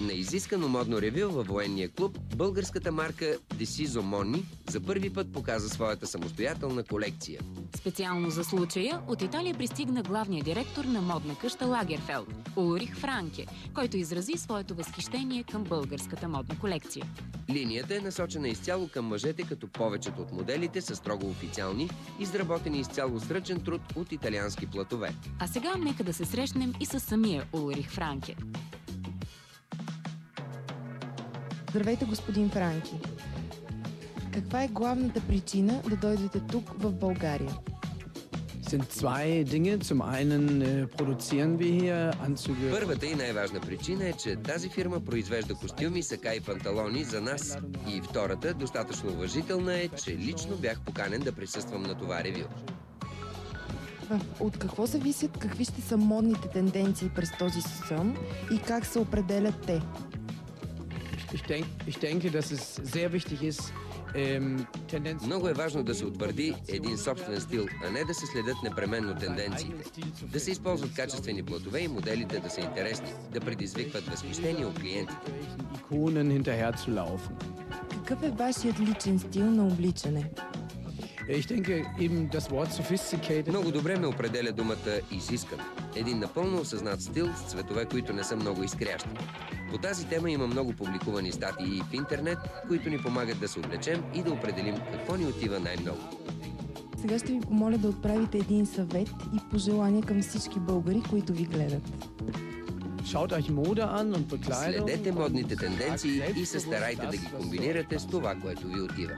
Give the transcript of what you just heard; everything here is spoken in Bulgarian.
На изискано модно ревю във военния клуб, българската марка Deciso Monni за първи път показа своята самостоятелна колекция. Специално за случая от Италия пристигна главният директор на модна къща Лагерфелд, Улрих Франке, който изрази своето възхищение към българската модна колекция. Линията е насочена изцяло към мъжете, като повечето от моделите са строго официални, изработени изцяло с ръчен труд от италиански платове. А сега нека да се срещнем и с самия Улрих Франке. Здравейте, господин Франки. Каква е главната причина да дойдете тук в България? Първата и най-важна причина е, че тази фирма произвежда костюми, сака и панталони за нас. И втората, достатъчно уважителна, е, че лично бях поканен да присъствам на това ревю. От какво зависят какви ще са модните тенденции през този сезон и как се определят те? Много е важно да се утвърди един собствен стил, а не да се следят непременно тенденциите. Да се използват качествени платове и моделите да са интересни, да предизвикват възхищение от клиентите. Какъв е вашият личен стил на обличане? Много добре ме определя думата изискан. Един напълно осъзнат стил с цветове, които не са много изкрящи. По тази тема има много публикувани статии в интернет, които ни помагат да се облечем и да определим какво ни отива най-много. Сега ще ви помоля да отправите един съвет и пожелание към всички българи, които ви гледат. Следете модните тенденции и се старайте да ги комбинирате с това, което ви отива.